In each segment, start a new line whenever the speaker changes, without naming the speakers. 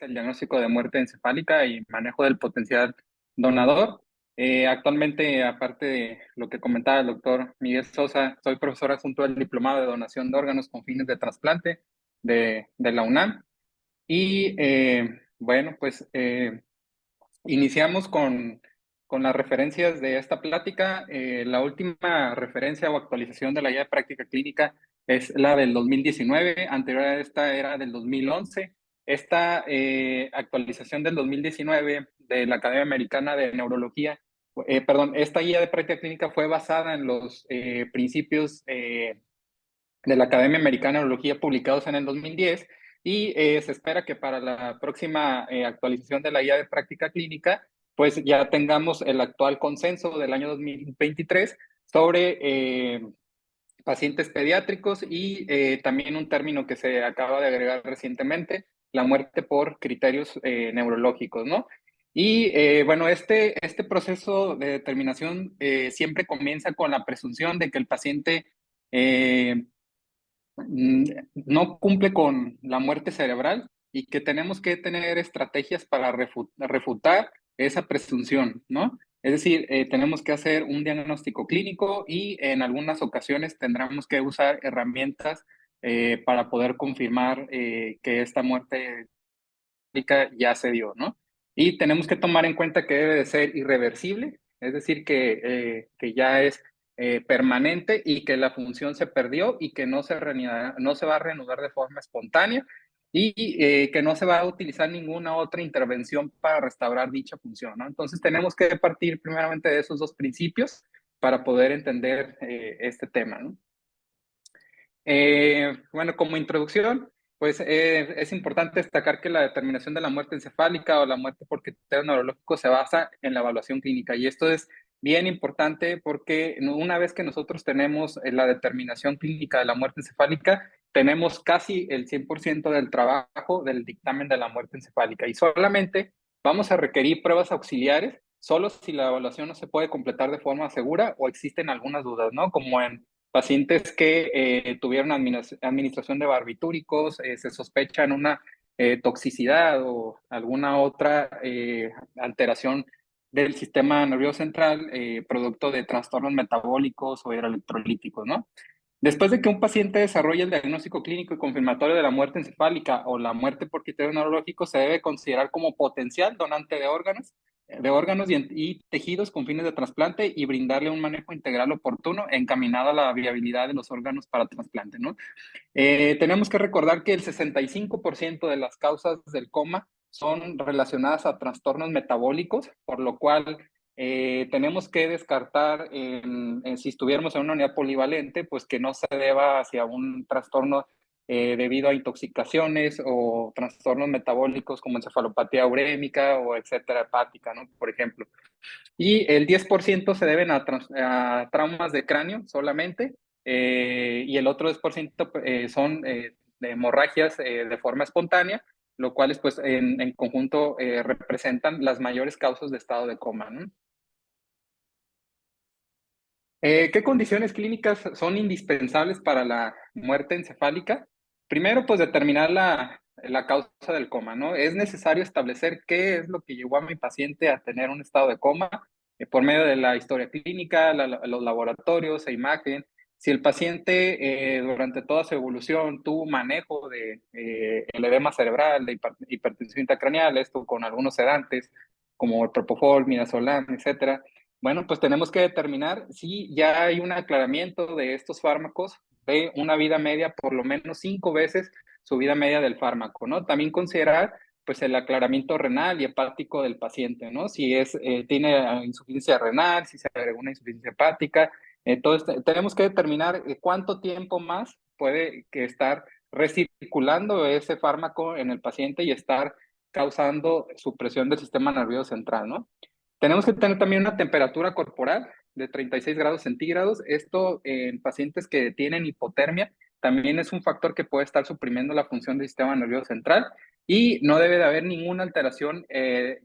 el diagnóstico de muerte encefálica y manejo del potencial donador. Actualmente, aparte de lo que comentaba el doctor Miguel Sosa, soy profesor adjunto del Diplomado de Donación de Órganos con fines de trasplante de la UNAM. Y bueno, pues iniciamos con las referencias de esta plática. La última referencia o actualización de la guía de práctica clínica es la del 2019, anterior a esta era del 2011. Esta actualización del 2019 de la Academia Americana de Neurología, perdón, esta guía de práctica clínica fue basada en los principios de la Academia Americana de Neurología publicados en el 2010 y se espera que para la próxima actualización de la guía de práctica clínica, pues ya tengamos el actual consenso del año 2023 sobre pacientes pediátricos y también un término que se acaba de agregar recientemente, la muerte por criterios neurológicos, ¿no? Y bueno, este proceso de determinación siempre comienza con la presunción de que el paciente eh, no cumple con la muerte cerebral y que tenemos que tener estrategias para refutar esa presunción, ¿no? Es decir, tenemos que hacer un diagnóstico clínico y en algunas ocasiones tendremos que usar herramientas para poder confirmar que esta muerte ya se dio, ¿no? Y tenemos que tomar en cuenta que debe de ser irreversible, es decir, que ya es permanente y que la función se perdió y que no se va a reanudar de forma espontánea y que no se va a utilizar ninguna otra intervención para restaurar dicha función, ¿no? Entonces tenemos que partir primeramente de esos dos principios para poder entender este tema, ¿no? Bueno, como introducción, pues es importante destacar que la determinación de la muerte encefálica o la muerte por criterio neurológico se basa en la evaluación clínica. Y esto es bien importante porque una vez que nosotros tenemos la determinación clínica de la muerte encefálica, tenemos casi el 100% del trabajo del dictamen de la muerte encefálica. Y solamente vamos a requerir pruebas auxiliares solo si la evaluación no se puede completar de forma segura o existen algunas dudas, ¿no? Como en pacientes que tuvieron administración de barbitúricos, se sospechan una toxicidad o alguna otra alteración del sistema nervioso central, producto de trastornos metabólicos o hidroelectrolíticos, ¿no? Después de que un paciente desarrolle el diagnóstico clínico y confirmatorio de la muerte encefálica o la muerte por criterio neurológico, se debe considerar como potencial donante de órganos y tejidos con fines de trasplante y brindarle un manejo integral oportuno encaminado a la viabilidad de los órganos para trasplante, ¿no? Tenemos que recordar que el 65% de las causas del coma son relacionadas a trastornos metabólicos, por lo cual tenemos que descartar si estuviéramos en una unidad polivalente, pues que no se deba hacia un trastorno debido a intoxicaciones o trastornos metabólicos como encefalopatía urémica o etcétera hepática, ¿no? Por ejemplo. Y el 10% se deben a traumas de cráneo solamente, y el otro 10% son de hemorragias de forma espontánea, lo cuales pues en conjunto representan las mayores causas de estado de coma, ¿no? ¿Qué condiciones clínicas son indispensables para la muerte encefálica? Primero, pues determinar la causa del coma, ¿no? Es necesario establecer qué es lo que llevó a mi paciente a tener un estado de coma por medio de la historia clínica, los laboratorios e imagen. Si el paciente durante toda su evolución tuvo manejo de el edema cerebral, de hipertensión intracraneal, esto con algunos sedantes como el propofol, midazolam, etcétera. Bueno, pues tenemos que determinar si ya hay un aclaramiento de estos fármacos de una vida media por lo menos 5 veces su vida media del fármaco, ¿no? También considerar pues el aclaramiento renal y hepático del paciente, ¿no? Si tiene insuficiencia renal, si se agregó una insuficiencia hepática. Entonces, tenemos que determinar cuánto tiempo más puede que estar recirculando ese fármaco en el paciente y estar causando supresión del sistema nervioso central, ¿no? Tenemos que tener también una temperatura corporal de 36 grados centígrados. Esto en pacientes que tienen hipotermia también es un factor que puede estar suprimiendo la función del sistema nervioso central y no debe de haber ninguna alteración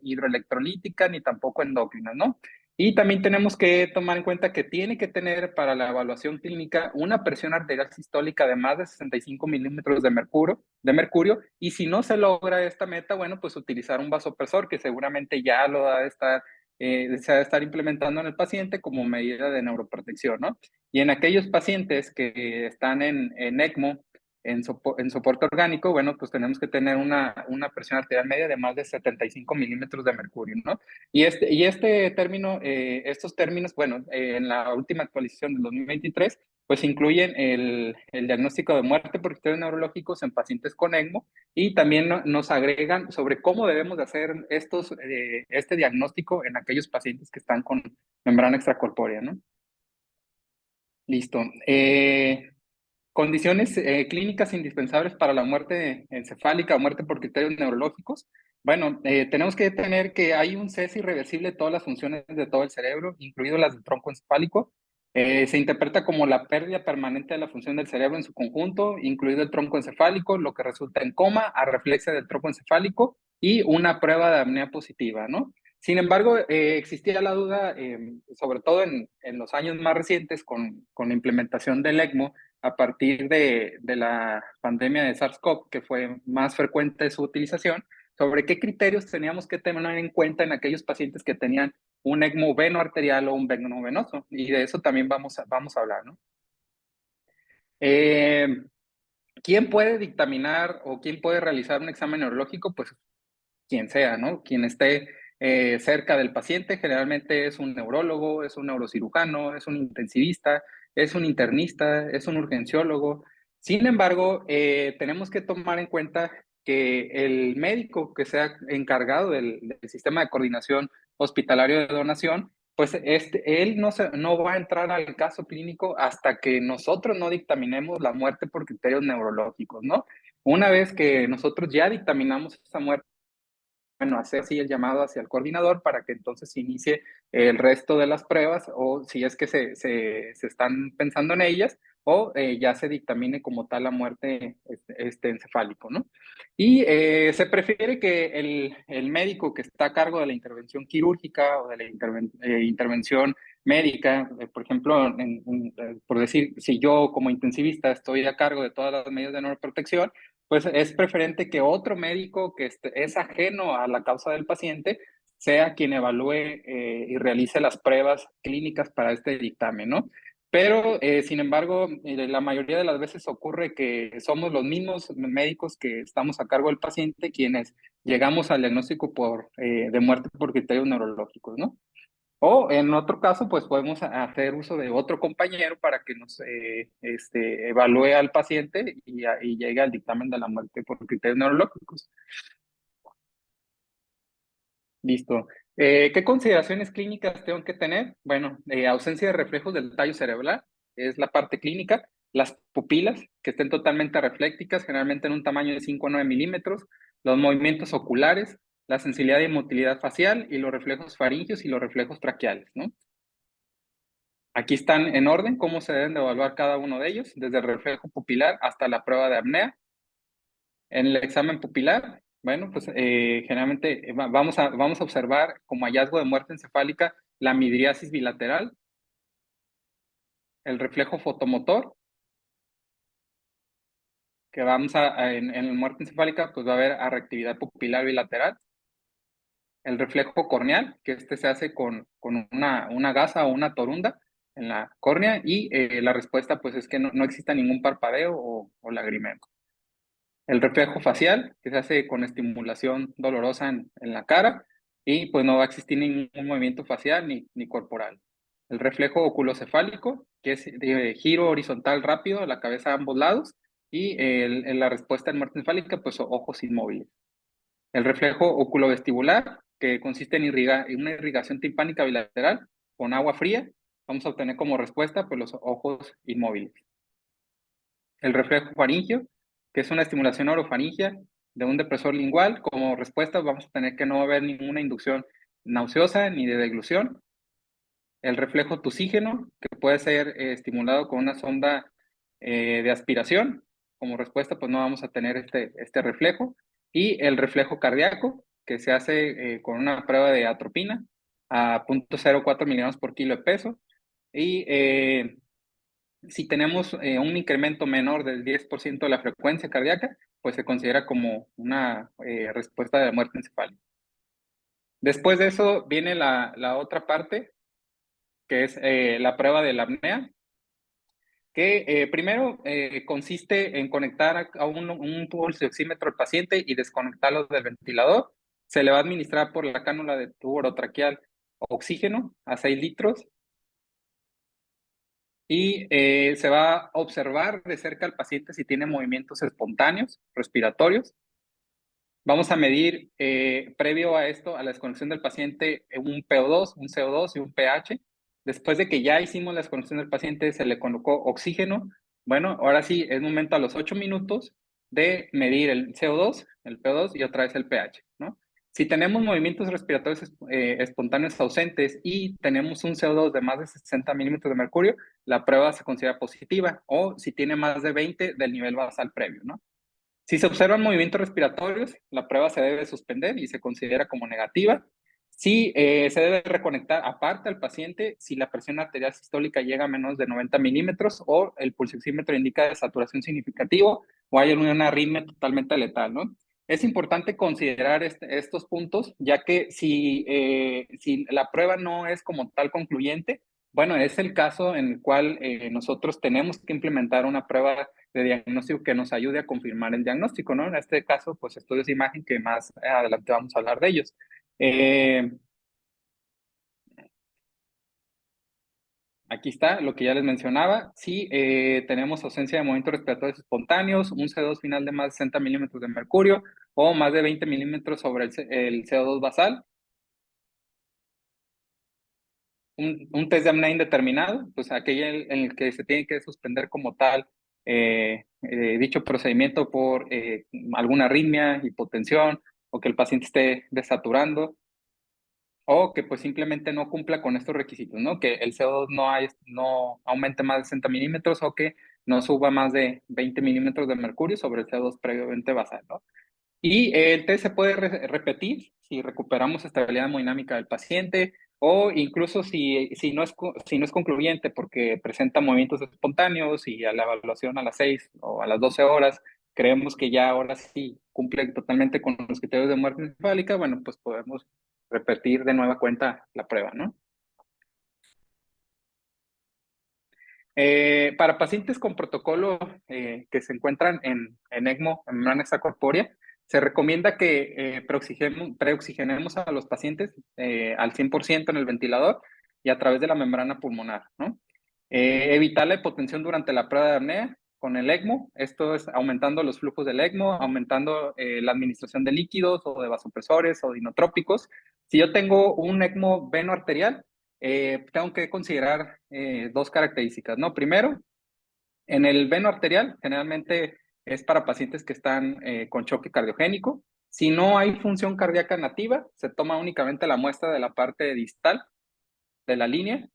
hidroelectrolítica ni tampoco endocrina, ¿no? Y también tenemos que tomar en cuenta que tiene que tener para la evaluación clínica una presión arterial sistólica de más de 65 milímetros de mercurio, y si no se logra esta meta, bueno, pues utilizar un vasopresor que seguramente ya lo ha de estar, se ha de estar implementando en el paciente como medida de neuroprotección, ¿no? Y en aquellos pacientes que están en ECMO, en soporte orgánico, bueno, pues tenemos que tener una presión arterial media de más de 75 milímetros de mercurio, ¿no? Y este término, estos términos, bueno, en la última actualización del 2023, pues incluyen el diagnóstico de muerte por criterios neurológicos en pacientes con ECMO, y también nos agregan sobre cómo debemos de hacer este diagnóstico en aquellos pacientes que están con membrana extracorpórea, ¿no? Listo. Condiciones clínicas indispensables para la muerte encefálica o muerte por criterios neurológicos. Bueno, tenemos que tener que hay un cese irreversible de todas las funciones de todo el cerebro, incluido las del tronco encefálico. Se interpreta como la pérdida permanente de la función del cerebro en su conjunto, incluido el tronco encefálico, lo que resulta en coma, arreflexia del tronco encefálico y una prueba de apnea positiva, ¿no? Sin embargo, existía la duda, sobre todo en los años más recientes, con la implementación del ECMO, a partir de la pandemia de SARS-CoV, que fue más frecuente su utilización, sobre qué criterios teníamos que tener en cuenta en aquellos pacientes que tenían un ECMO veno arterial o un veno venoso, y de eso también vamos a hablar, ¿no? Eh, ¿Quién puede dictaminar o quién puede realizar un examen neurológico? Pues quien sea, ¿no? Quien esté cerca del paciente, generalmente es un neurólogo, es un neurocirujano, es un intensivista, es un internista, es un urgenciólogo. Sin embargo, tenemos que tomar en cuenta que el médico que sea encargado del sistema de coordinación hospitalario de donación, pues él no va a entrar al caso clínico hasta que nosotros no dictaminemos la muerte por criterios neurológicos, ¿no? Una vez que nosotros ya dictaminamos esa muerte, bueno, hacer así el llamado hacia el coordinador para que entonces se inicie el resto de las pruebas, o si es que se están pensando en ellas, o ya se dictamine como tal la muerte encefálico, ¿no? Y se prefiere que el médico que está a cargo de la intervención quirúrgica o de la intervención médica, por ejemplo, por decir, si yo como intensivista estoy a cargo de todas las medidas de neuroprotección, pues es preferente que otro médico que es ajeno a la causa del paciente sea quien evalúe y realice las pruebas clínicas para este dictamen, ¿no? Pero, sin embargo, la mayoría de las veces ocurre que somos los mismos médicos que estamos a cargo del paciente quienes llegamos al diagnóstico de muerte por criterios neurológicos, ¿no? O en otro caso, pues podemos hacer uso de otro compañero para que nos evalúe al paciente y llegue al dictamen de la muerte por criterios neurológicos. Listo. ¿Qué consideraciones clínicas tengo que tener? Bueno, ausencia de reflejos del tallo cerebral es la parte clínica. Las pupilas, que estén totalmente reflécticas, generalmente en un tamaño de 5 a 9 milímetros. Los movimientos oculares, la sensibilidad y motilidad facial, y los reflejos faringios y los reflejos traqueales, ¿no? Aquí están en orden cómo se deben de evaluar cada uno de ellos, desde el reflejo pupilar hasta la prueba de apnea. En el examen pupilar, bueno, pues generalmente vamos a observar como hallazgo de muerte encefálica la midriasis bilateral, el reflejo fotomotor, que en la muerte encefálica, pues va a haber reactividad pupilar bilateral, el reflejo corneal, que este se hace con una gasa o una torunda en la córnea, y la respuesta pues es que no exista ningún parpadeo o lagrimeo. El reflejo facial, que se hace con estimulación dolorosa en la cara, y pues no va a existir ningún movimiento facial ni corporal. El reflejo oculocefálico, que es de giro horizontal rápido de la cabeza a ambos lados, y la respuesta en muerte encefálica, pues ojos inmóviles. El reflejo oculovestibular, que consiste en una irrigación timpánica bilateral con agua fría, vamos a obtener como respuesta pues los ojos inmóviles. El reflejo faríngeo, que es una estimulación orofaringia de un depresor lingual. Como respuesta vamos a tener que no va a haber ninguna inducción nauseosa ni de deglución. El reflejo tusígeno, que puede ser estimulado con una sonda de aspiración. Como respuesta, pues no vamos a tener este reflejo. Y el reflejo cardíaco, que se hace con una prueba de atropina. a 0.04 miligramos por kilo de peso. Y si tenemos un incremento menor del 10% de la frecuencia cardíaca, pues se considera como una respuesta de muerte encefálica. Después de eso viene la otra parte, que es la prueba de la apnea, que primero consiste en conectar a un pulso oxímetro al paciente y desconectarlo del ventilador. Se le va a administrar por la cánula de tubo orotraqueal oxígeno a 6 litros y se va a observar de cerca al paciente si tiene movimientos espontáneos, respiratorios. Vamos a medir, previo a esto, a la desconexión del paciente, un PO2, un CO2 y un pH. Después de que ya hicimos la desconexión del paciente, se le colocó oxígeno. Bueno, ahora sí, es momento a los 8 minutos de medir el CO2, el PO2 y otra vez el pH, ¿no? Si tenemos movimientos respiratorios espontáneos ausentes y tenemos un CO2 de más de 60 milímetros de mercurio, la prueba se considera positiva, o si tiene más de 20 del nivel basal previo, ¿no? Si se observan movimientos respiratorios, la prueba se debe suspender y se considera como negativa. Si se debe reconectar aparte al paciente si la presión arterial sistólica llega a menos de 90 milímetros o el pulsoxímetro indica de saturación significativo o hay una arritmia totalmente letal, ¿no? Es importante considerar estos puntos, ya que si la prueba no es como tal concluyente, bueno, es el caso en el cual nosotros tenemos que implementar una prueba de diagnóstico que nos ayude a confirmar el diagnóstico, ¿no? En este caso, pues estudios de imagen que más adelante vamos a hablar de ellos. Aquí está lo que ya les mencionaba. Si tenemos ausencia de movimientos respiratorios espontáneos, un CO2 final de más de 60 milímetros de mercurio o más de 20 milímetros sobre el CO2 basal, un test de apnea indeterminado, pues aquel en el que se tiene que suspender como tal dicho procedimiento por alguna arritmia, hipotensión o que el paciente esté desaturando o que pues simplemente no cumpla con estos requisitos, ¿no? Que el CO2 no aumente más de 60 milímetros o que no suba más de 20 milímetros de mercurio sobre el CO2 previamente basal, ¿no? Y el test se puede repetir si recuperamos estabilidad hemodinámica del paciente o incluso si no es concluyente porque presenta movimientos espontáneos y a la evaluación a las 6 o a las 12 horas creemos que ya ahora sí cumple totalmente con los criterios de muerte encefálica, bueno, pues podemos repetir de nueva cuenta la prueba, ¿no? Para pacientes con protocolo que se encuentran en ECMO, en membrana extracorpórea, se recomienda que preoxigenemos a los pacientes al 100% en el ventilador y a través de la membrana pulmonar, ¿no? Evitar la hipotensión durante la prueba de apnea con el ECMO, esto es aumentando los flujos del ECMO, aumentando la administración de líquidos o de vasopresores o de inotrópicos. Si yo tengo un ECMO veno-arterial, tengo que considerar dos características, ¿no? Primero, en el veno arterial, generalmente es para pacientes que están con choque cardiogénico. Si no hay función cardíaca nativa, se toma únicamente la muestra de la parte distal de la línea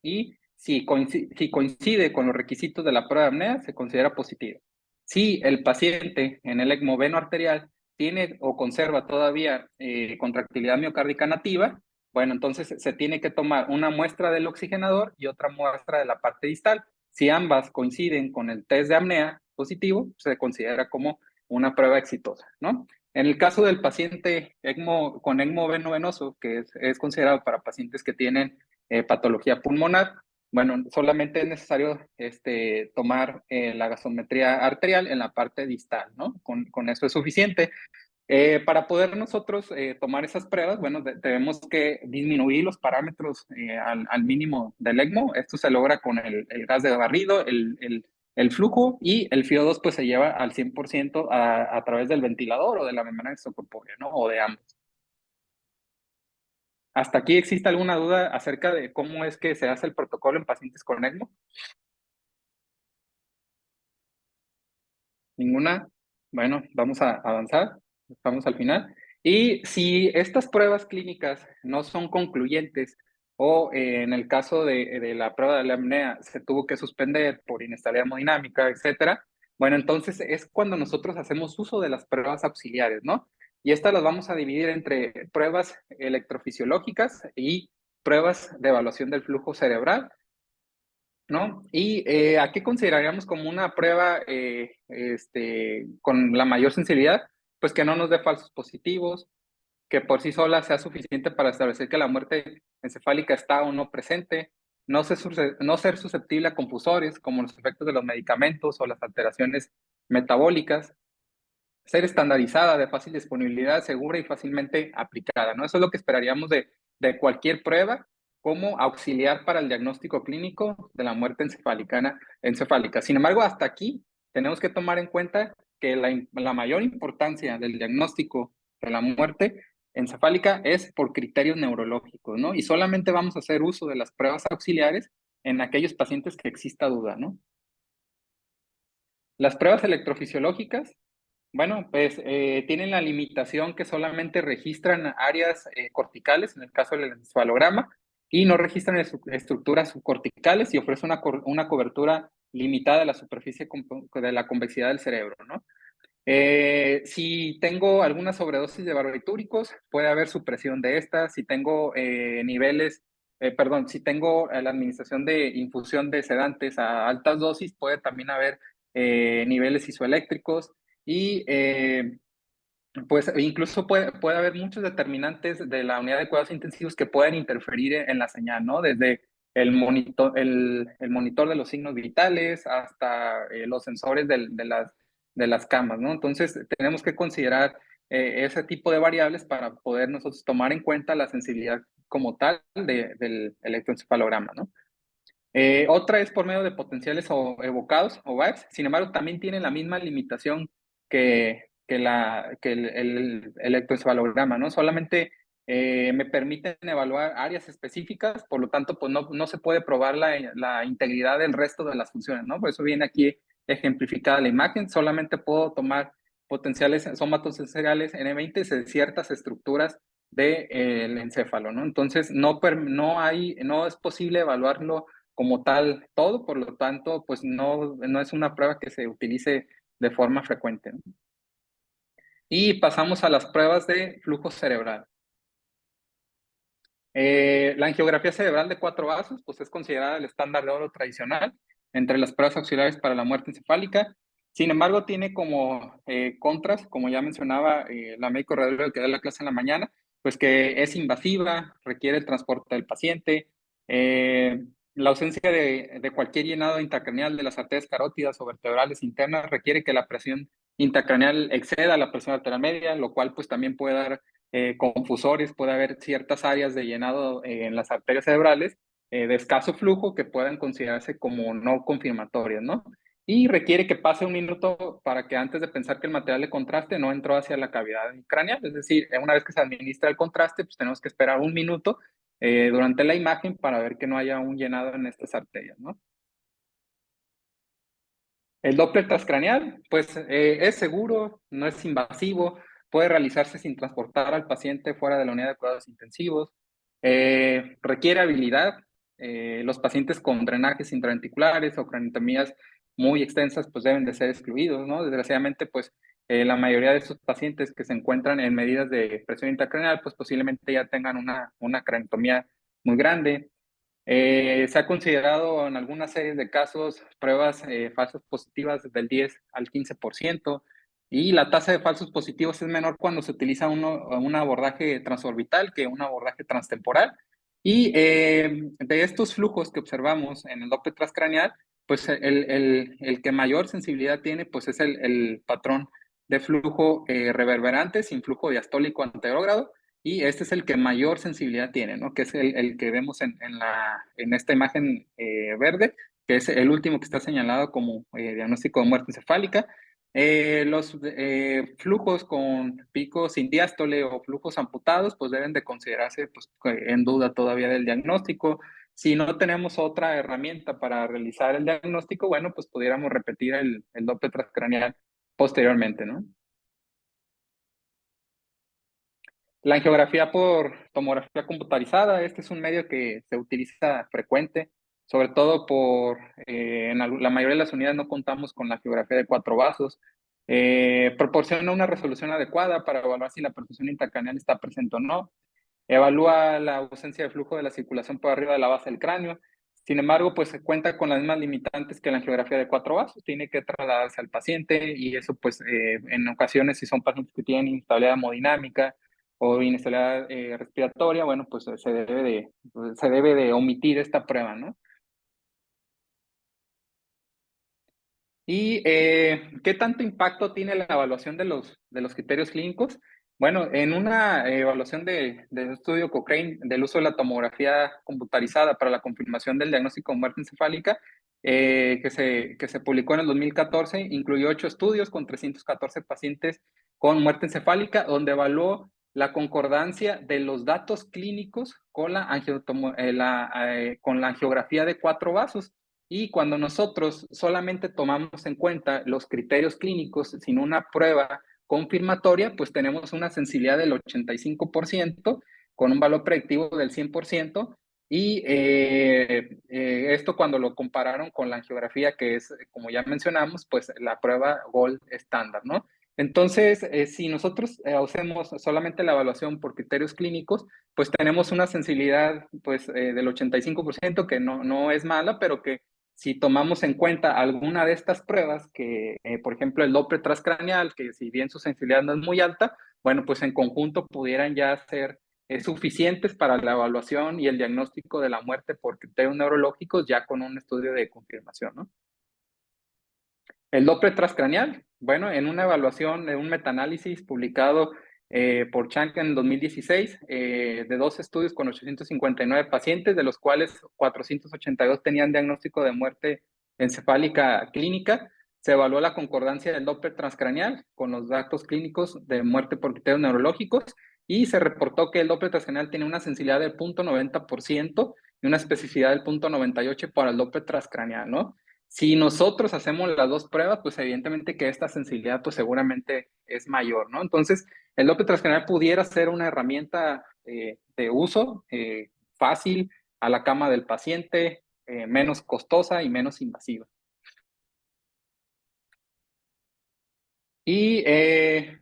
y si coincide con los requisitos de la prueba de apnea, se considera positivo. Si el paciente en el ECMO veno arterial tiene o conserva todavía contractilidad miocárdica nativa, bueno, entonces se tiene que tomar una muestra del oxigenador y otra muestra de la parte distal. Si ambas coinciden con el test de apnea positivo, se considera como una prueba exitosa, ¿no? En el caso del paciente con ECMO veno-venoso, que es considerado para pacientes que tienen patología pulmonar, bueno, solamente es necesario tomar la gasometría arterial en la parte distal, ¿no? Con eso es suficiente. Para poder nosotros tomar esas pruebas, bueno, tenemos que disminuir los parámetros al mínimo del ECMO. Esto se logra con el gas de barrido, el flujo y el FIO2 pues se lleva al 100% a través del ventilador o de la membrana extracorpórea, ¿no? O de ambos. ¿Hasta aquí existe alguna duda acerca de cómo es que se hace el protocolo en pacientes con ECMO? ¿Ninguna? Bueno, vamos a avanzar, estamos al final. Y si estas pruebas clínicas no son concluyentes o en el caso de la prueba de la apnea se tuvo que suspender por inestabilidad hemodinámica, etcétera, bueno, entonces es cuando nosotros hacemos uso de las pruebas auxiliares, ¿no? Y estas las vamos a dividir entre pruebas electrofisiológicas y pruebas de evaluación del flujo cerebral, ¿no? Y ¿a qué consideraríamos como una prueba con la mayor sensibilidad? Pues que no nos dé falsos positivos, que por sí sola sea suficiente para establecer que la muerte encefálica está o no presente, no ser susceptible a confusores como los efectos de los medicamentos o las alteraciones metabólicas, ser estandarizada, de fácil disponibilidad, segura y fácilmente aplicada, ¿no? Eso es lo que esperaríamos de cualquier prueba como auxiliar para el diagnóstico clínico de la muerte encefálica. Sin embargo, hasta aquí tenemos que tomar en cuenta que la mayor importancia del diagnóstico de la muerte encefálica es por criterios neurológicos, ¿no? Y solamente vamos a hacer uso de las pruebas auxiliares en aquellos pacientes que exista duda, ¿no? Las pruebas electrofisiológicas, bueno, pues tienen la limitación que solamente registran áreas corticales, en el caso del encefalograma, y no registran estructuras subcorticales y ofrece una cobertura limitada de la superficie de la convexidad del cerebro, ¿no? Si tengo alguna sobredosis de barbitúricos, puede haber supresión de estas. Si tengo si tengo la administración de infusión de sedantes a altas dosis, puede también haber niveles isoeléctricos y pues incluso puede haber muchos determinantes de la unidad de cuidados intensivos que pueden interferir en la señal, ¿no? Desde el monitor de los signos vitales hasta los sensores de las camas, ¿no? Entonces, tenemos que considerar ese tipo de variables para poder nosotros tomar en cuenta la sensibilidad como tal del electroencefalograma, ¿no? Otra es por medio de potenciales o evocados o VAERS. Sin embargo, también tiene la misma limitación que el electroencefalograma, ¿no? Solamente me permiten evaluar áreas específicas, por lo tanto, pues no se puede probar la integridad del resto de las funciones, ¿no? Por eso viene aquí ejemplificada la imagen. Solamente puedo tomar potenciales somatosensoriales N20 de ciertas estructuras del encéfalo, ¿no? Entonces, no es posible evaluarlo como tal todo, por lo tanto, pues no es una prueba que se utilice de forma frecuente, ¿no? Y pasamos a las pruebas de flujo cerebral. La angiografía cerebral de 4 vasos, pues es considerada el estándar de oro tradicional entre las pruebas auxiliares para la muerte encefálica. Sin embargo, tiene como contras, como ya mencionaba la médico radióloga que da la clase en la mañana, pues que es invasiva, requiere el transporte del paciente, la ausencia de cualquier llenado intracraneal de las arterias carótidas o vertebrales internas requiere que la presión intracraneal exceda la presión arterial media, lo cual pues también puede dar confusores, puede haber ciertas áreas de llenado en las arterias cerebrales de escaso flujo que puedan considerarse como no confirmatorias, ¿no? Y requiere que pase un minuto para que antes de pensar que el material de contraste no entró hacia la cavidad craneal, es decir, una vez que se administra el contraste, pues tenemos que esperar un minuto durante la imagen para ver que no haya un llenado en estas arterias, ¿no? El Doppler transcraneal, pues es seguro, no es invasivo, puede realizarse sin transportar al paciente fuera de la unidad de cuidados intensivos, requiere habilidad. Los pacientes con drenajes intraventriculares o craniotomías muy extensas, pues deben de ser excluidos, ¿no? Desgraciadamente, pues la mayoría de estos pacientes que se encuentran en medidas de presión intracraneal, pues posiblemente ya tengan una craniotomía muy grande. Se ha considerado en algunas series de casos pruebas falsas positivas del 10 al 15% y la tasa de falsos positivos es menor cuando se utiliza un abordaje transorbital que un abordaje transtemporal. Y de estos flujos que observamos en el Doppler transcraneal, pues el que mayor sensibilidad tiene pues es el patrón de flujo reverberante sin flujo diastólico anterógrado y este es el que mayor sensibilidad tiene, ¿no? Que es el que vemos en esta imagen verde, que es el último que está señalado como diagnóstico de muerte encefálica. Los flujos con picos sin diástole o flujos amputados, pues deben de considerarse pues, en duda todavía del diagnóstico. Si no tenemos otra herramienta para realizar el diagnóstico, bueno, pues pudiéramos repetir el Doppler transcraneal posteriormente, ¿no? La angiografía por tomografía computarizada, este es un medio que se utiliza frecuente, sobre todo la mayoría de las unidades no contamos con la angiografía de 4 vasos. Proporciona una resolución adecuada para evaluar si la perfusión intracraneal está presente o no. Evalúa la ausencia de flujo de la circulación por arriba de la base del cráneo. Sin embargo, pues se cuenta con las mismas limitantes que la angiografía de cuatro vasos. Tiene que trasladarse al paciente y eso, pues, en ocasiones, si son pacientes que tienen inestabilidad hemodinámica o inestabilidad respiratoria, bueno, pues se debe de omitir esta prueba, ¿no? ¿Y qué tanto impacto tiene la evaluación de los criterios clínicos? Bueno, en una evaluación del estudio Cochrane del uso de la tomografía computarizada para la confirmación del diagnóstico de muerte encefálica, que se publicó en el 2014, incluyó 8 estudios con 314 pacientes con muerte encefálica, donde evaluó la concordancia de los datos clínicos con con la angiografía de cuatro vasos. Y cuando nosotros solamente tomamos en cuenta los criterios clínicos sin una prueba confirmatoria, pues tenemos una sensibilidad del 85% con un valor predictivo del 100%. Y esto cuando lo compararon con la angiografía, que es, como ya mencionamos, pues la prueba Gold estándar, ¿no? Entonces, si nosotros hacemos solamente la evaluación por criterios clínicos, pues tenemos una sensibilidad pues, del 85%, que no es mala, pero que si tomamos en cuenta alguna de estas pruebas, que por ejemplo el Doppler transcraneal, que si bien su sensibilidad no es muy alta, bueno, pues en conjunto pudieran ya ser suficientes para la evaluación y el diagnóstico de la muerte por criterios neurológicos ya con un estudio de confirmación, ¿no? El Doppler transcraneal, bueno, en una evaluación de un metaanálisis publicado por Chang en 2016, de dos estudios con 859 pacientes, de los cuales 482 tenían diagnóstico de muerte encefálica clínica, se evaluó la concordancia del Doppler transcraneal con los datos clínicos de muerte por criterios neurológicos y se reportó que el Doppler transcraneal tiene una sensibilidad del 0.90% y una especificidad del 0.98% para el Doppler transcraneal, ¿no? Si nosotros hacemos las dos pruebas, pues evidentemente que esta sensibilidad pues seguramente es mayor, ¿no? Entonces, el Doppler transcranial pudiera ser una herramienta de uso fácil a la cama del paciente, menos costosa y menos invasiva. Y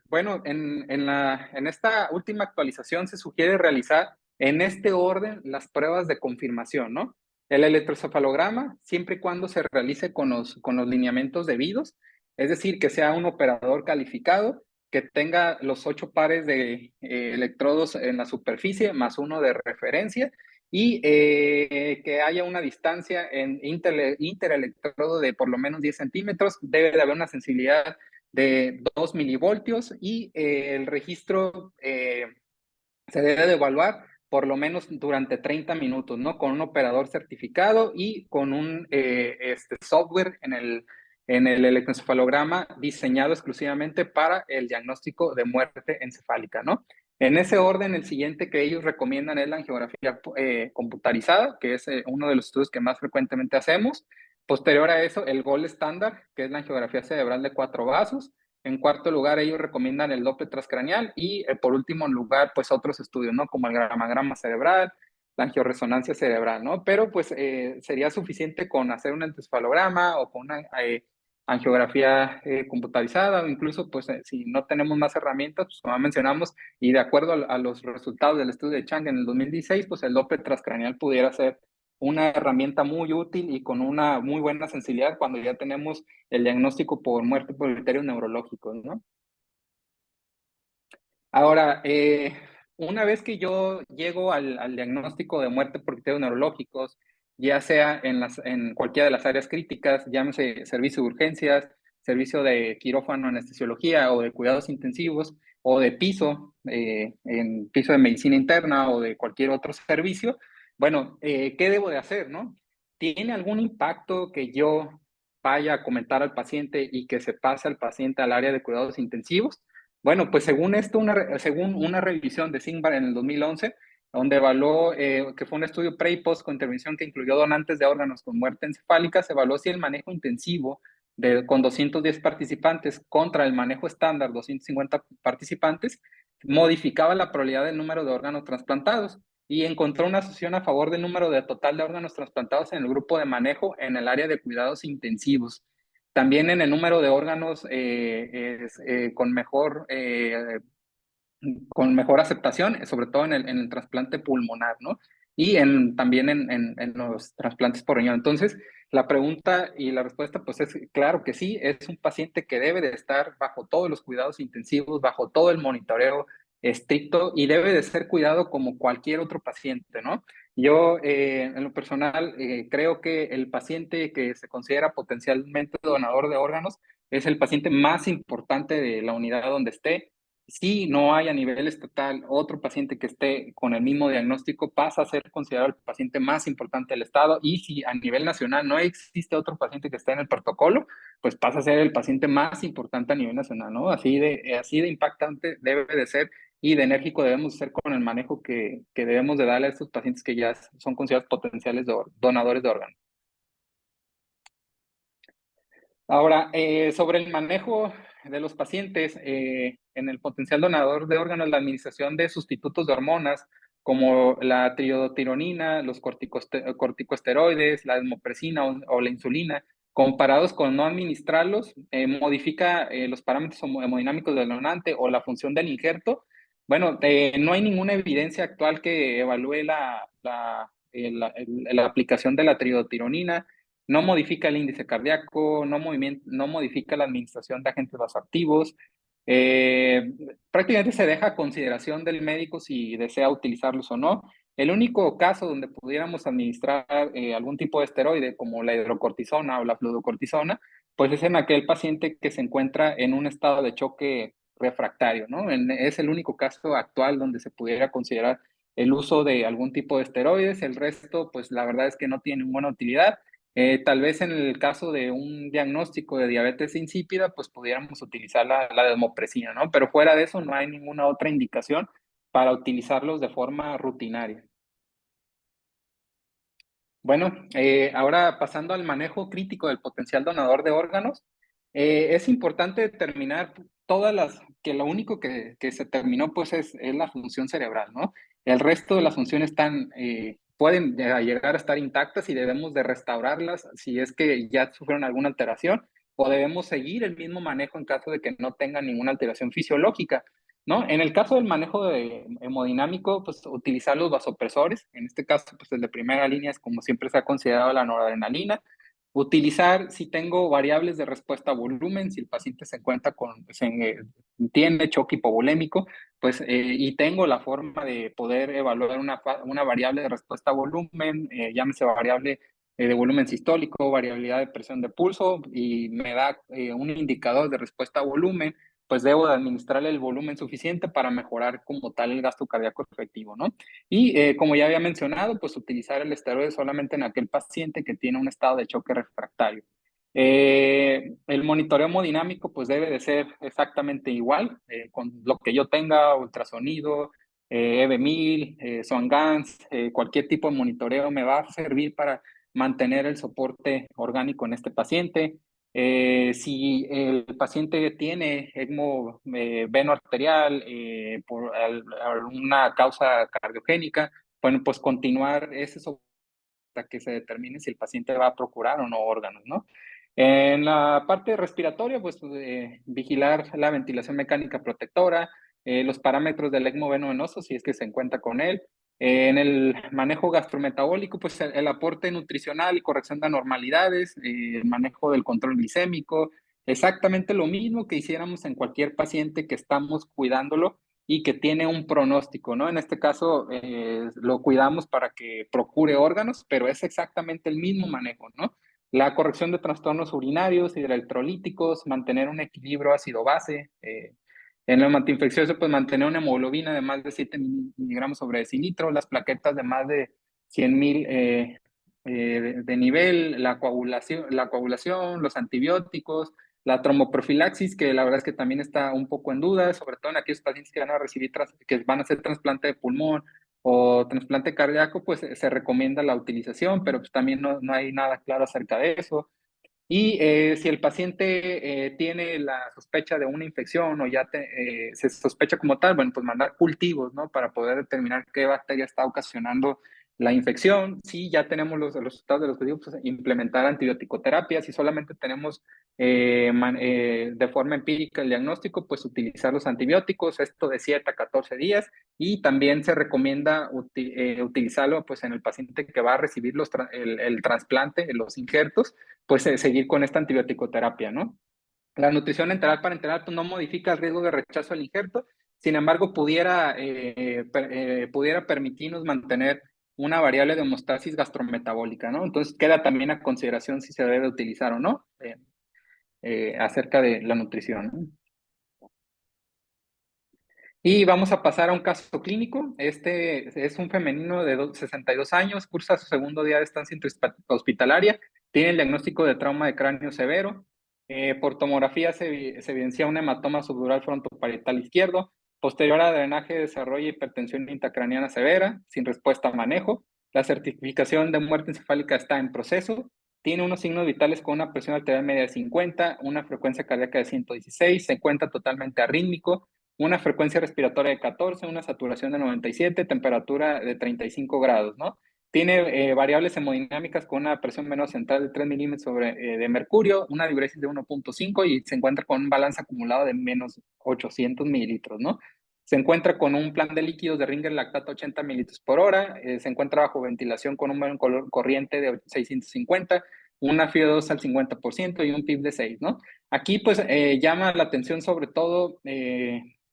bueno, en esta última actualización se sugiere realizar en este orden las pruebas de confirmación, ¿no? El electroencefalograma, siempre y cuando se realice con los lineamientos debidos, es decir, que sea un operador calificado, que tenga los 8 pares de electrodos en la superficie más uno de referencia y que haya una distancia en interelectrodo de por lo menos 10 centímetros. Debe de haber una sensibilidad de 2 milivoltios y el registro se debe de evaluar por lo menos durante 30 minutos, ¿no? Con un operador certificado y con un software en el electroencefalograma diseñado exclusivamente para el diagnóstico de muerte encefálica, ¿no? En ese orden, el siguiente que ellos recomiendan es la angiografía computarizada, que es uno de los estudios que más frecuentemente hacemos. Posterior a eso, el gold estándar, que es la angiografía cerebral de cuatro vasos. En cuarto lugar, ellos recomiendan el Doppler transcraneal y por último lugar, pues otros estudios, ¿no? Como el gramagrama cerebral, la angioresonancia cerebral, ¿no? Pero pues sería suficiente con hacer un encefalograma o con una angiografía computarizada o incluso pues si no tenemos más herramientas, pues como mencionamos y de acuerdo a los resultados del estudio de Chang en el 2016, pues el Doppler transcraneal pudiera ser una herramienta muy útil y con una muy buena sensibilidad cuando ya tenemos el diagnóstico por muerte por criterios neurológicos, ¿no? Ahora, una vez que yo llego al diagnóstico de muerte por criterios neurológicos, ya sea en cualquiera de las áreas críticas, llámese servicio de urgencias, servicio de quirófano, anestesiología o de cuidados intensivos, o de piso, en piso de medicina interna o de cualquier otro servicio, bueno, ¿qué debo de hacer, no? ¿Tiene algún impacto que yo vaya a comentar al paciente y que se pase al paciente al área de cuidados intensivos? Bueno, pues según esto, según una revisión de Singbar en el 2011, donde evaluó, que fue un estudio pre y post con intervención que incluyó donantes de órganos con muerte encefálica, se evaluó si el manejo intensivo con 210 participantes contra el manejo estándar, 250 participantes, modificaba la probabilidad del número de órganos trasplantados y encontró una asociación a favor del número de total de órganos trasplantados en el grupo de manejo en el área de cuidados intensivos. También en el número de órganos con mejor con mejor aceptación, sobre todo en el trasplante pulmonar, ¿no? Y también en los trasplantes por riñón. Entonces, la pregunta y la respuesta, pues es claro que sí, es un paciente que debe de estar bajo todos los cuidados intensivos, bajo todo el monitoreo estricto y debe de ser cuidado como cualquier otro paciente, ¿no? Yo, en lo personal, creo que el paciente que se considera potencialmente donador de órganos es el paciente más importante de la unidad donde esté. Si no hay a nivel estatal otro paciente que esté con el mismo diagnóstico, pasa a ser considerado el paciente más importante del Estado. Y si a nivel nacional no existe otro paciente que esté en el protocolo, pues pasa a ser el paciente más importante a nivel nacional, ¿no? Así de impactante debe de ser y de enérgico debemos ser con el manejo que debemos de darle a estos pacientes que ya son considerados potenciales donadores de órganos. Ahora, sobre el manejo de los pacientes en el potencial donador de órganos, la administración de sustitutos de hormonas como la triodotironina, los corticosteroides, la desmopresina o la insulina, comparados con no administrarlos, modifica los parámetros hemodinámicos del donante o la función del injerto. Bueno, no hay ninguna evidencia actual que evalúe la aplicación de la triodotironina, no modifica el índice cardíaco, no modifica la administración de agentes vasoactivos. Eh, Prácticamente se deja a consideración del médico si desea utilizarlos o no. El único caso donde pudiéramos administrar algún tipo de esteroide, como la hidrocortisona o la fluocortisona, pues es en aquel paciente que se encuentra en un estado de choque refractario, ¿no? Es el único caso actual donde se pudiera considerar el uso de algún tipo de esteroides. El resto, pues la verdad es que no tiene ninguna utilidad. Tal vez en el caso de un diagnóstico de diabetes insípida, pues pudiéramos utilizar la desmopresina, ¿no? Pero fuera de eso no hay ninguna otra indicación para utilizarlos de forma rutinaria. Bueno, ahora pasando al manejo crítico del potencial donador de órganos, es importante determinar que lo único que se terminó pues es la función cerebral, ¿no? El resto de las funciones pueden llegar a estar intactas y debemos de restaurarlas si es que ya sufrieron alguna alteración o debemos seguir el mismo manejo en caso de que no tengan ninguna alteración fisiológica. ¿No? En el caso del manejo hemodinámico, pues utilizar los vasopresores, en este caso, pues el de primera línea es como siempre se ha considerado la noradrenalina. Utilizar si tengo variables de respuesta a volumen, si el paciente se encuentra tiene choque hipovolémico, pues y tengo la forma de poder evaluar una variable de respuesta a volumen, llámese variable de volumen sistólico, variabilidad de presión de pulso, y me da un indicador de respuesta a volumen, pues debo de administrarle el volumen suficiente para mejorar como tal el gasto cardíaco efectivo, ¿no? Y como ya había mencionado, pues utilizar el esteroide solamente en aquel paciente que tiene un estado de choque refractario. El monitoreo hemodinámico pues debe de ser exactamente igual, con lo que yo tenga, ultrasonido, EB1000, Swan-Ganz, cualquier tipo de monitoreo me va a servir para mantener el soporte orgánico en este paciente. Si el paciente tiene ECMO veno arterial por alguna causa cardiogénica, bueno, pues continuar ese soporte hasta que se determine si el paciente va a procurar o no órganos, ¿no? En la parte respiratoria, pues vigilar la ventilación mecánica protectora, los parámetros del ECMO veno-venoso, si es que se encuentra con él. En el manejo gastrometabólico, pues el aporte nutricional y corrección de anormalidades, el manejo del control glicémico, exactamente lo mismo que hiciéramos en cualquier paciente que estamos cuidándolo y que tiene un pronóstico, ¿no? En este caso, lo cuidamos para que procure órganos, pero es exactamente el mismo manejo, ¿no? La corrección de trastornos urinarios, hidroelectrolíticos, mantener un equilibrio ácido-base. En el antiinfeccioso, pues mantener una hemoglobina de más de 7 miligramos sobre decilitro, las plaquetas de más de 100,000 de nivel, la coagulación, los antibióticos, la tromboprofilaxis, que la verdad es que también está un poco en duda, sobre todo en aquellos pacientes que van a recibir, que van a hacer trasplante de pulmón o trasplante cardíaco, pues se recomienda la utilización, pero pues también no hay nada claro acerca de eso. Y si el paciente tiene la sospecha de una infección o se sospecha como tal, bueno, pues mandar cultivos, ¿no? Para poder determinar qué bacteria está ocasionando La infección, sí, ya tenemos los resultados de los estudios, pues, implementar antibiótico-terapia. Si solamente tenemos de forma empírica el diagnóstico, pues utilizar los antibióticos, esto de 7 a 14 días, y también se recomienda utilizarlo pues, en el paciente que va a recibir el trasplante, los injertos, pues seguir con esta antibiótico-terapia, ¿no? La nutrición enteral parenteral pues, no modifica el riesgo de rechazo al injerto, sin embargo, pudiera permitirnos mantener una variable de homeostasis gastrometabólica, ¿no? Entonces queda también a consideración si se debe utilizar o no acerca de la nutrición, ¿no? Y vamos a pasar a un caso clínico. Este es un femenino de 62 años, cursa su segundo día de estancia hospitalaria, tiene el diagnóstico de trauma de cráneo severo. Por tomografía se evidencia un hematoma subdural frontoparietal izquierdo. Posterior a drenaje desarrolla hipertensión intracraneana severa, sin respuesta a manejo. La certificación de muerte encefálica está en proceso. Tiene unos signos vitales con una presión arterial media de 50, una frecuencia cardíaca de 116, se encuentra totalmente arrítmico, una frecuencia respiratoria de 14, una saturación de 97, temperatura de 35 grados, ¿no? Tiene variables hemodinámicas con una presión menos central de 3 milímetros de mercurio, una diuresis de 1.5 y se encuentra con un balance acumulado de menos 800 mililitros, ¿no? Se encuentra con un plan de líquidos de Ringer lactato 80 mililitros por hora, se encuentra bajo ventilación con un buen color corriente de 650, una FIO2 al 50% y un PIB de 6, ¿no? Aquí pues llama la atención sobre todo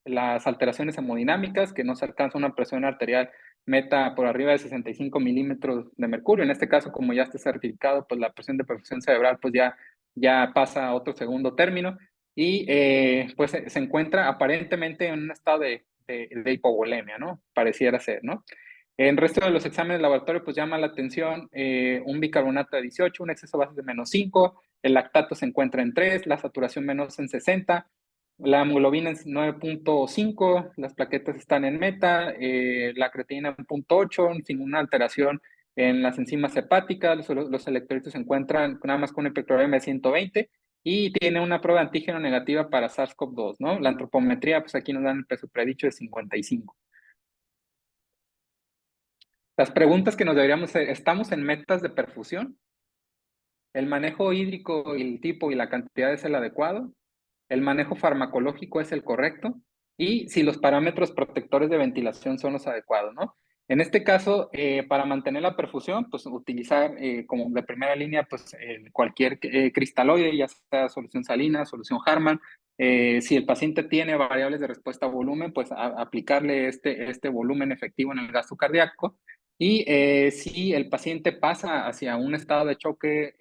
las alteraciones hemodinámicas, que no se alcanza una presión arterial meta por arriba de 65 milímetros de mercurio. En este caso, como ya está certificado, pues la presión de perfusión cerebral pues ya pasa a otro segundo término y pues se encuentra aparentemente en un estado de hipovolemia, ¿no? Pareciera ser, ¿no? En el resto de los exámenes de laboratorio, pues llama la atención un bicarbonato de 18, un exceso de bases de menos 5, el lactato se encuentra en 3, la saturación menos en 60, la hemoglobina es 9.5, las plaquetas están en meta, la creatinina en 0.8, sin una alteración en las enzimas hepáticas, los electrolitos se encuentran nada más con un pictograma de 120 y tiene una prueba de antígeno negativa para SARS-CoV-2, ¿no? La antropometría, pues aquí nos dan el peso predicho de 55. Las preguntas que nos deberíamos hacer, ¿estamos en metas de perfusión? ¿El manejo hídrico y el tipo y la cantidad es el adecuado? ¿El manejo farmacológico es el correcto? Y si los parámetros protectores de ventilación son los adecuados, ¿no? En este caso, para mantener la perfusión, pues utilizar como de primera línea, pues cualquier cristaloide, ya sea solución salina, solución Harman. Si el paciente tiene variables de respuesta a volumen, pues aplicarle este volumen efectivo en el gasto cardíaco. Y si el paciente pasa hacia un estado de choque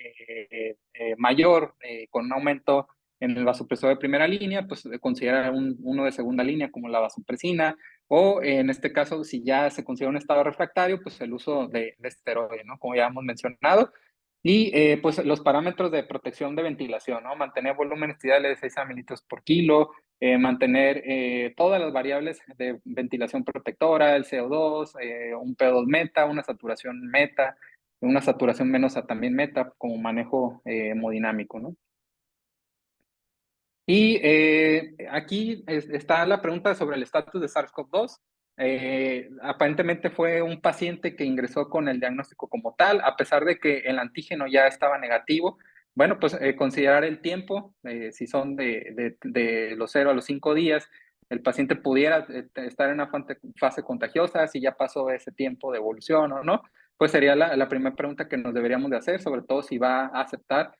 mayor, con un aumento en el vasopresor de primera línea, pues considerar uno de segunda línea como la vasopresina, o en este caso, si ya se considera un estado refractario, pues el uso de esteroide, ¿no? Como ya hemos mencionado. Y pues los parámetros de protección de ventilación, ¿no? Mantener volúmenes tidales de 6 mililitros por kilo, mantener todas las variables de ventilación protectora, el CO2, un P2 meta, una saturación meta, una saturación menos a también meta como manejo hemodinámico, ¿no? Y aquí está la pregunta sobre el estatus de SARS-CoV-2. Aparentemente fue un paciente que ingresó con el diagnóstico como tal, a pesar de que el antígeno ya estaba negativo. Bueno, pues considerar el tiempo, si son de los 0 a los 5 días, el paciente pudiera estar en una fase contagiosa, si ya pasó ese tiempo de evolución o no, pues sería la primera pregunta que nos deberíamos de hacer, sobre todo si va a aceptar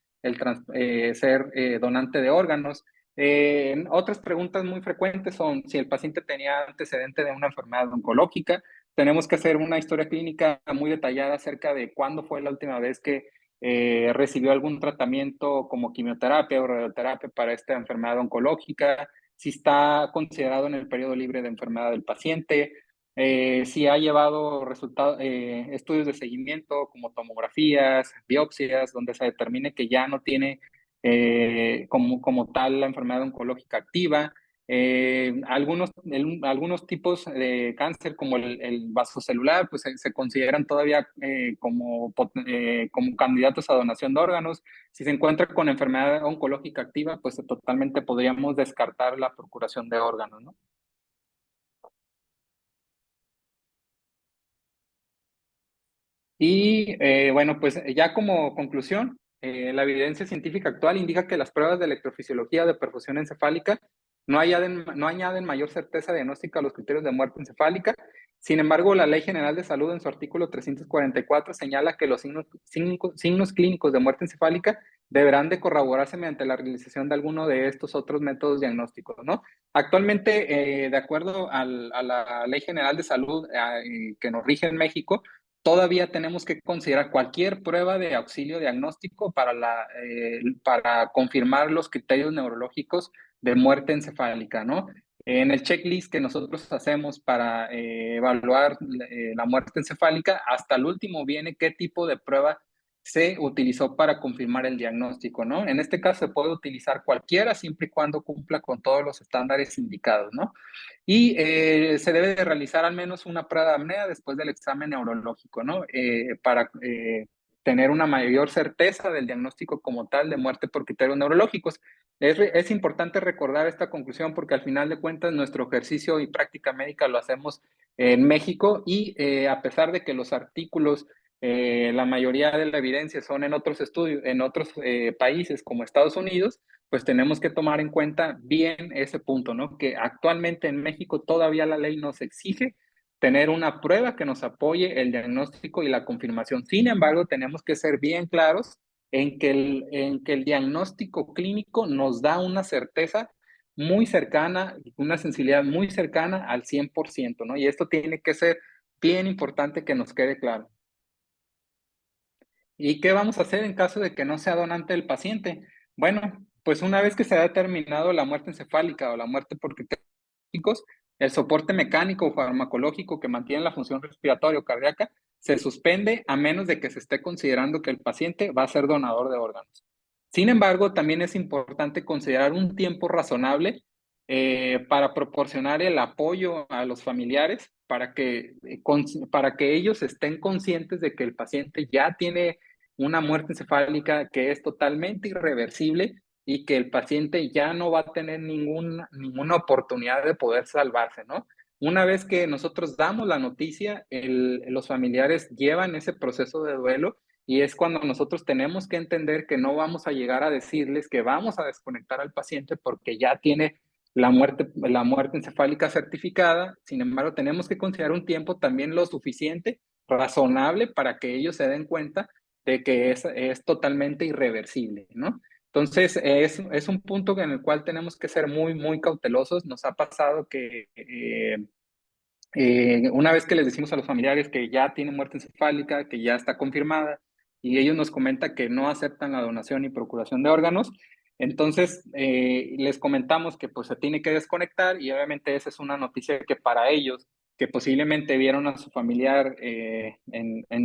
ser donante de órganos. Otras preguntas muy frecuentes son si el paciente tenía antecedente de una enfermedad oncológica. Tenemos que hacer una historia clínica muy detallada acerca de cuándo fue la última vez que recibió algún tratamiento como quimioterapia o radioterapia para esta enfermedad oncológica, si está considerado en el periodo libre de enfermedad del paciente, si ha llevado estudios de seguimiento como tomografías, biopsias, donde se determine que ya no tiene como tal la enfermedad oncológica activa. Algunos tipos de cáncer, como el vasocelular, pues se consideran todavía como candidatos a donación de órganos. Si se encuentra con enfermedad oncológica activa, pues totalmente podríamos descartar la procuración de órganos, ¿no? Y bueno, pues ya como conclusión, la evidencia científica actual indica que las pruebas de electrofisiología de perfusión encefálica no añaden mayor certeza diagnóstica a los criterios de muerte encefálica. Sin embargo, la Ley General de Salud en su artículo 344 señala que los signos clínicos de muerte encefálica deberán de corroborarse mediante la realización de alguno de estos otros métodos diagnósticos, ¿no? Actualmente, de acuerdo a la Ley General de Salud que nos rige en México, todavía tenemos que considerar cualquier prueba de auxilio diagnóstico para confirmar los criterios neurológicos de muerte encefálica, ¿no? En el checklist que nosotros hacemos para evaluar la muerte encefálica, hasta el último viene qué tipo de prueba se utilizó para confirmar el diagnóstico, ¿no? En este caso se puede utilizar cualquiera siempre y cuando cumpla con todos los estándares indicados, ¿no? Y se debe de realizar al menos una prueba de apnea después del examen neurológico, ¿no? Para tener una mayor certeza del diagnóstico como tal de muerte por criterios neurológicos. Es importante recordar esta conclusión porque al final de cuentas nuestro ejercicio y práctica médica lo hacemos en México y a pesar de que los artículos, la mayoría de la evidencia son en otros estudios, en otros países como Estados Unidos, pues tenemos que tomar en cuenta bien ese punto, ¿no? Que actualmente en México todavía la ley nos exige tener una prueba que nos apoye el diagnóstico y la confirmación. Sin embargo, tenemos que ser bien claros en que el diagnóstico clínico nos da una certeza muy cercana, una sensibilidad muy cercana al 100%, ¿no? Y esto tiene que ser bien importante que nos quede claro. ¿Y qué vamos a hacer en caso de que no sea donante el paciente? Bueno, pues una vez que se ha determinado la muerte encefálica o la muerte por críticos, el soporte mecánico o farmacológico que mantiene la función respiratoria o cardíaca se suspende a menos de que se esté considerando que el paciente va a ser donador de órganos. Sin embargo, también es importante considerar un tiempo razonable para proporcionar el apoyo a los familiares para que ellos estén conscientes de que el paciente ya tiene una muerte encefálica que es totalmente irreversible y que el paciente ya no va a tener ninguna oportunidad de poder salvarse, ¿no? Una vez que nosotros damos la noticia, los familiares llevan ese proceso de duelo y es cuando nosotros tenemos que entender que no vamos a llegar a decirles que vamos a desconectar al paciente porque ya tiene la muerte encefálica certificada. Sin embargo, tenemos que considerar un tiempo también lo suficiente, razonable, para que ellos se den cuenta de que es totalmente irreversible, ¿no? Entonces, es un punto en el cual tenemos que ser muy, muy cautelosos. Nos ha pasado que una vez que les decimos a los familiares que ya tiene muerte encefálica, que ya está confirmada, y ellos nos comentan que no aceptan la donación y procuración de órganos, entonces les comentamos que pues se tiene que desconectar y obviamente esa es una noticia que para ellos, que posiblemente vieron a su familiar en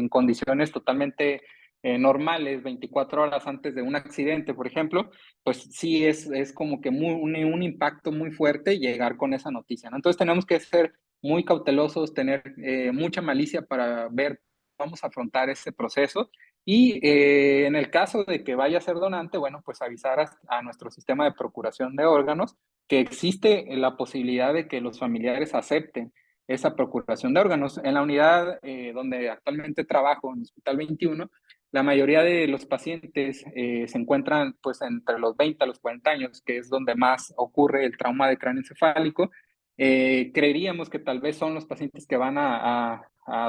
condiciones totalmente normales, 24 horas antes de un accidente, por ejemplo, pues sí es como que un impacto muy fuerte llegar con esa noticia, ¿no? Entonces tenemos que ser muy cautelosos, tener mucha malicia para ver cómo vamos a afrontar ese proceso y en el caso de que vaya a ser donante, bueno, pues avisar a nuestro sistema de procuración de órganos que existe la posibilidad de que los familiares acepten esa procuración de órganos. En la unidad donde actualmente trabajo, en el Hospital 21, la mayoría de los pacientes se encuentran pues entre los 20 a los 40 años, que es donde más ocurre el trauma de cráneo encefálico. Creeríamos que tal vez son los pacientes que van a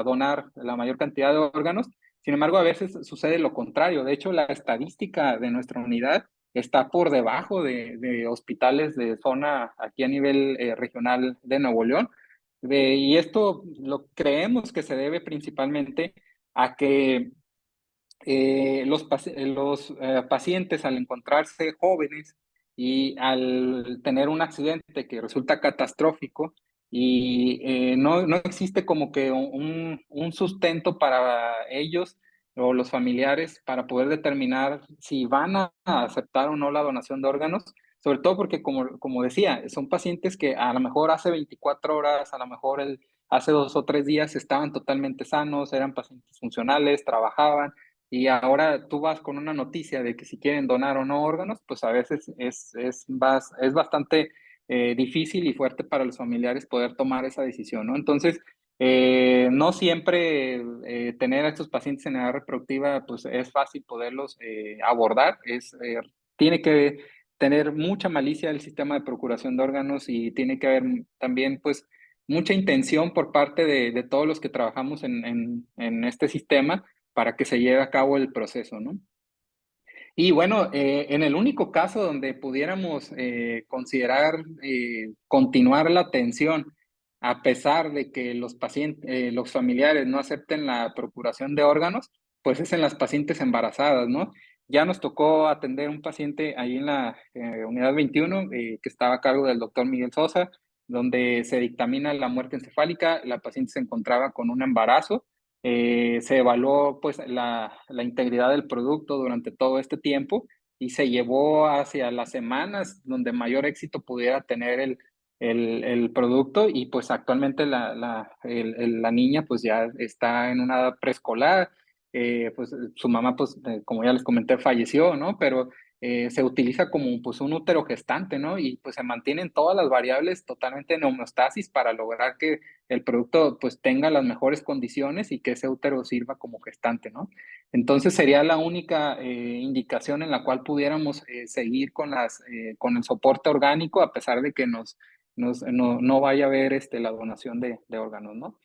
donar la mayor cantidad de órganos. Sin embargo, a veces sucede lo contrario. De hecho, la estadística de nuestra unidad está por debajo de hospitales de zona aquí a nivel regional de Nuevo León. Y esto lo creemos que se debe principalmente a que los pacientes al encontrarse jóvenes y al tener un accidente que resulta catastrófico y no existe como que un sustento para ellos o los familiares para poder determinar si van a aceptar o no la donación de órganos, sobre todo porque como decía, son pacientes que a lo mejor hace 24 horas, a lo mejor hace 2 o 3 días estaban totalmente sanos, eran pacientes funcionales, trabajaban y ahora tú vas con una noticia de que si quieren donar o no órganos, pues a veces es bastante difícil y fuerte para los familiares poder tomar esa decisión, ¿no? Entonces, No siempre tener a estos pacientes en edad reproductiva pues es fácil poderlos abordar. Tiene que tener mucha malicia el sistema de procuración de órganos y tiene que haber también pues mucha intención por parte de todos los que trabajamos en este sistema para que se lleve a cabo el proceso, ¿no? Y bueno, en el único caso donde pudiéramos considerar continuar la atención, a pesar de que los pacientes, los familiares no acepten la procuración de órganos, pues es en las pacientes embarazadas, ¿no? Ya nos tocó atender un paciente ahí en la unidad 21 que estaba a cargo del doctor Miguel Sosa, donde se dictamina la muerte encefálica, la paciente se encontraba con un embarazo, se evaluó pues la integridad del producto durante todo este tiempo y se llevó hacia las semanas donde mayor éxito pudiera tener el producto y pues actualmente la niña pues ya está en una edad preescolar, pues su mamá pues como ya les comenté falleció, ¿no? Pero se utiliza como pues un útero gestante, ¿no? Y pues se mantienen todas las variables totalmente en homeostasis para lograr que el producto pues tenga las mejores condiciones y que ese útero sirva como gestante, ¿no? Entonces sería la única indicación en la cual pudiéramos seguir con el soporte orgánico a pesar de que no vaya a haber la donación de órganos, ¿no?